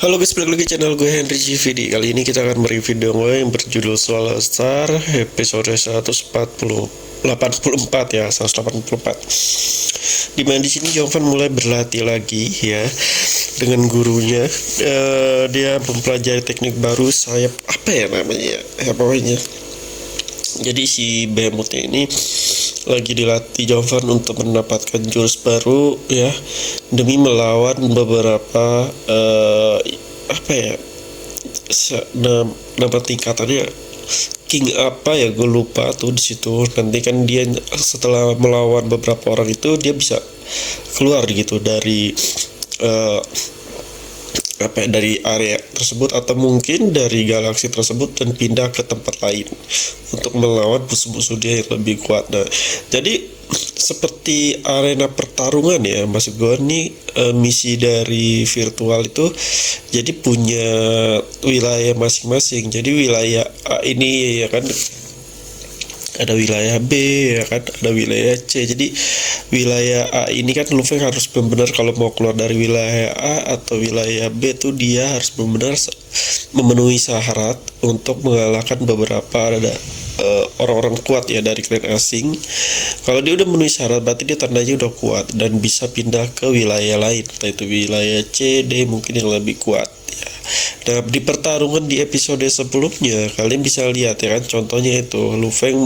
Halo guys, balik lagi channel gue Henry GVD. Kali ini kita akan mereview video yang berjudul Solar Star episode 184 ya, 184. Dimana di sini Jovan mulai berlatih lagi ya dengan gurunya. Dia mempelajari teknik baru sayap apa ya namanya ya pokoknya. Jadi si Behemothnya ini lagi dilatih Jovan untuk mendapatkan jurus baru ya, demi melawan beberapa nama tingkatannya King apa ya, gue lupa tuh di situ. Nanti kan dia setelah melawan beberapa orang itu dia bisa keluar gitu dari dari area tersebut atau mungkin dari galaksi tersebut dan pindah ke tempat lain untuk melawan musuh-musuh dia yang lebih kuat. Nah, jadi seperti arena pertarungan ya, maksud gue nih misi dari virtual itu jadi punya wilayah masing-masing. Jadi wilayah A ini ya kan ada wilayah B ya kan, ada wilayah C. Jadi wilayah A ini kan Luffy harus benar-benar kalau mau keluar dari wilayah A atau wilayah B tuh dia harus benar-benar memenuhi syarat untuk mengalahkan beberapa orang-orang kuat ya dari klan asing. Kalau dia udah memenuhi syarat berarti dia tandanya udah kuat dan bisa pindah ke wilayah lain, entah itu wilayah C, D mungkin yang lebih kuat. Nah, di pertarungan di episode sebelumnya kalian bisa lihat ya kan, contohnya itu Luffy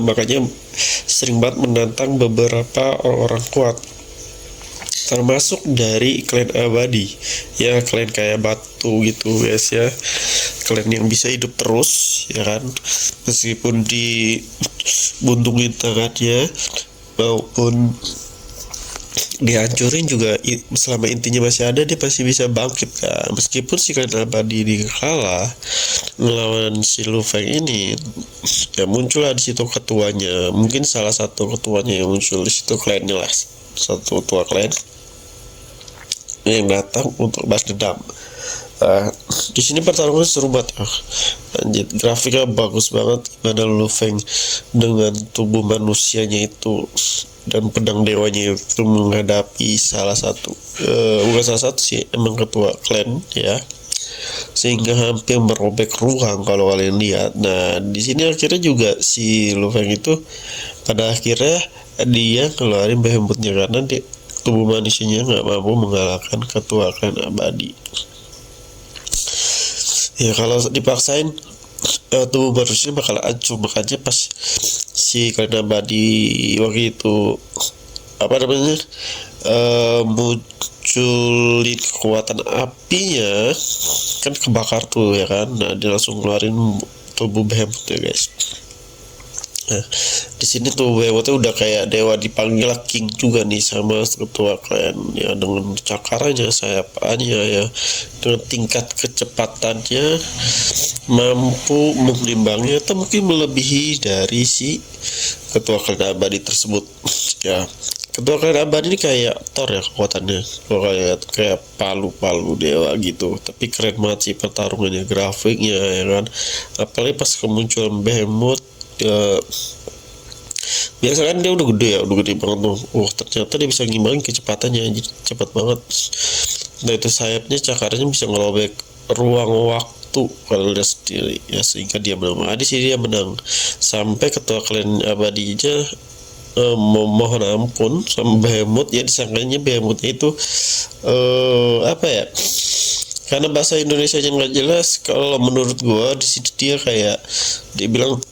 makanya sering banget menantang beberapa orang-orang kuat, termasuk dari klan abadi ya, klan kayak batu gitu guys ya, klan yang bisa hidup terus ya kan, meskipun dibuntungin tangannya maupun dihancurin juga, selama intinya masih ada dia pasti bisa bangkit kan. Meskipun si klan abadi ini kalah melawan si Luffy ini ya, muncullah di situ ketuanya, mungkin salah satu ketuanya yang muncul di situ, klannya lah, satu ketua klan yang datang untuk balas dendam. Di sini pertarungan seru banget ya. Anjir, grafiknya bagus banget, gimana Luffy dengan tubuh manusianya itu dan pedang dewanya itu menghadapi salah satu bukan salah satu sih, emang ketua klan ya, sehingga hampir merobek ruang kalau kalian lihat. Nah, di sini akhirnya juga si Luffy itu pada akhirnya dia keluarin Behemothnya karena tubuh manusianya nggak mampu mengalahkan ketua klan abadi. Ya kalau dipaksain tubuh manusia bakal hancur. Makanya pas si klan abadi waktu itu munculin kekuatan apinya kan, kebakar tuh ya kan. Nah, dia langsung keluarin tubuh Behemoth ya guys. Nah, di sini tuh Behemothnya udah kayak dewa, dipanggil King juga nih sama ketua klan ya, dengan cakarannya, sayapannya ya, dengan tingkat kecepatannya mampu mengimbangi atau mungkin melebihi dari si ketua klan abadi tersebut ya. Ketua klan abadi ini kayak Thor ya kekuatannya, kayak palu-palu dewa gitu. Tapi keren banget sih pertarungannya, grafiknya ya kan, apalagi pas kemunculan Behemoth ya. Biasa kan dia udah gede banget tuh. Ternyata dia bisa ngimbangin kecepatannya, jadi cepat banget. Nah, itu sayapnya, cakarnya bisa ngerobek ruang waktu kalau dia sendiri ya, sehingga dia menang. Di sini dia menang sampai ketua klan abadinya memohon ampun sama Behemoth ya, disangkanya Behemothnya itu karena bahasa Indonesia yang nggak jelas. Kalau menurut gua di situ dia kayak dia bilang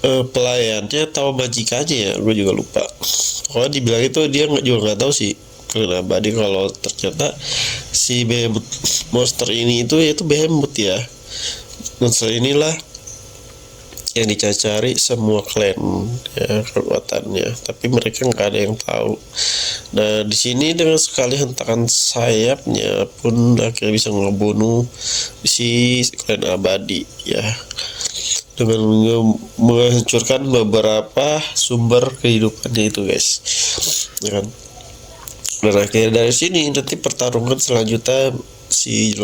pelayannya atau majikannya ya, gue juga lupa. Pokoknya dibilang itu dia nggak tahu sih klan abadi kalau ternyata si Behemoth monster ini itu yaitu Behemoth ya. Monster inilah yang dicari semua klan ya kekuatannya, tapi mereka nggak ada yang tahu. Nah, di sini dengan sekali hentakan sayapnya pun akhirnya bisa ngebunuh si klan abadi ya, dengan menghancurkan beberapa sumber kehidupannya itu guys ya kan. Dan akhirnya dari sini nanti pertarungan selanjutnya si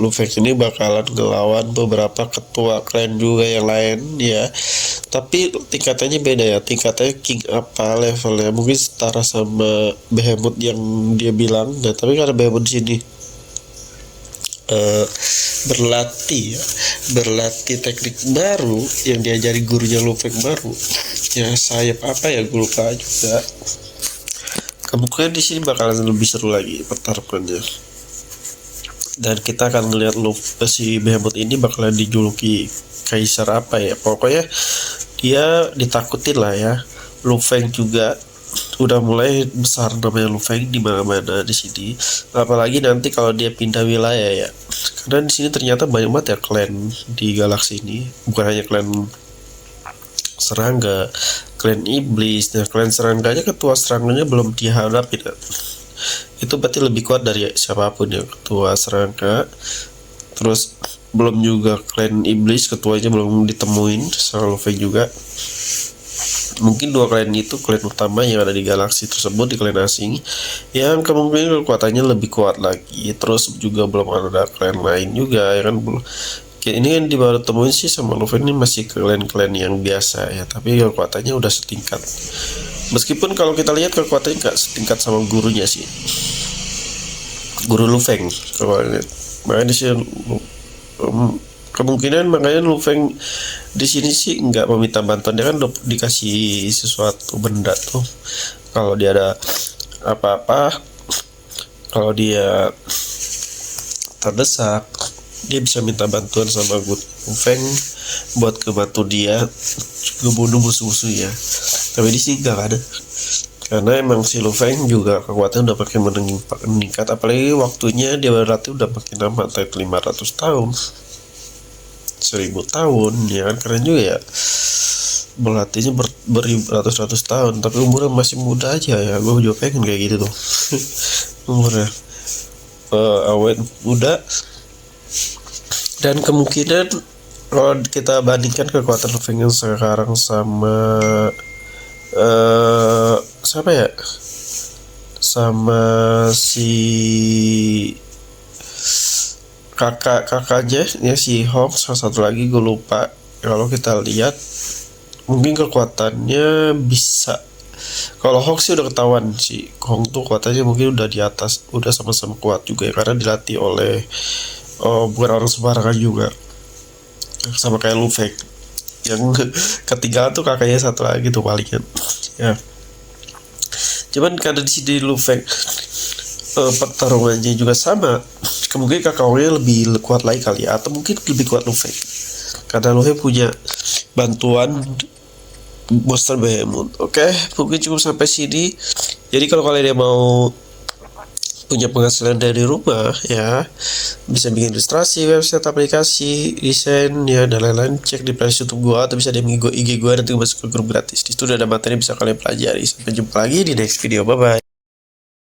Luffy ini bakalan ngelawan beberapa ketua klan juga yang lain ya, tapi tingkatannya beda ya, tingkatannya King apa levelnya, mungkin setara sama Behemoth yang dia bilang. Nah, tapi karena Behemoth di sini berlatih ya, berlatih teknik baru yang diajari gurunya Lufeng baru ya, sayap apa ya gue lupa juga. Kemungkinan di sini bakalan lebih seru lagi pertarungannya, dan kita akan melihat si Behemoth ini bakalan dijuluki kaisar apa ya, pokoknya dia ditakutin lah ya. Lufeng juga udah mulai besar namanya Lufeng di mana-mana di sini, apalagi nanti kalau dia pindah wilayah ya, karena di sini ternyata banyak banget ya klan di galaksi ini, bukan hanya klan serangga, klan iblis. Nah, klan serangganya, ketua serangganya belum dihadapi ya. Itu berarti lebih kuat dari siapapun ya ketua serangga. Terus belum juga klan iblis, ketuanya belum ditemuin sama Lufeng juga. Mungkin dua klan itu klan utama yang ada di galaksi tersebut, di klan asing, yang kemungkinan kekuatannya lebih kuat lagi. Terus juga belum ada klan lain juga ya kan. Ini kan baru temuin sih sama Lufeng ini masih klan-klan yang biasa ya, tapi kekuatannya udah setingkat. Meskipun kalau kita lihat kekuatannya nggak setingkat sama gurunya sih, guru Lufeng. Kalau lihat makanya sih kemungkinan makanya Lufeng di sini sih nggak meminta bantuan, dia kan udah dikasih sesuatu benda tuh. Kalau dia ada apa-apa, kalau dia terdesak, dia bisa minta bantuan sama Lufeng buat kebantu dia ngebunuh musuh-musuhnya. Tapi di sini nggak ada, karena emang si Lufeng juga kekuatannya udah makin meningkat, apalagi waktunya dia berlatih udah makin lama, entah 500 tahun 1000 tahun ya kan. Keren juga ya, berlatihnya beratus-ratus tahun tapi umurnya masih muda aja ya. Gue juga pengen kayak gitu tuh umurnya awet muda. Dan kemungkinan kalau kita bandingkan kekuatan Lufeng yang sekarang sama siapa ya, sama si kakaknya ya, si Hong, salah satu lagi gue lupa. Kalau kita lihat mungkin kekuatannya bisa, kalau Hong sih udah ketahuan, si Hong tuh kekuatannya mungkin udah di atas, udah sama-sama kuat juga ya, karena dilatih oleh bukan orang sembarangan juga, sama kayak Lufeng. Yang ketiga tuh kakaknya satu lagi tuh palingan ya. Cuman karena di sini Lufeng pertarungannya juga sama, kemungkinan kakaknya lebih kuat lagi kali ya, atau mungkin lebih kuat Lufeng, karena Lufeng punya bantuan monster Behemoth. Oke, mungkin cukup sampai sini. Jadi kalau kalian mau punya penghasilan dari rumah ya, bisa bikin ilustrasi, website, aplikasi, desain ya, dan lain-lain, cek di playlist YouTube gua atau bisa DM IG gua, nanti masuk ke grup gratis. Di situ udah ada materi bisa kalian pelajari. Sampai jumpa lagi di next video, bye bye.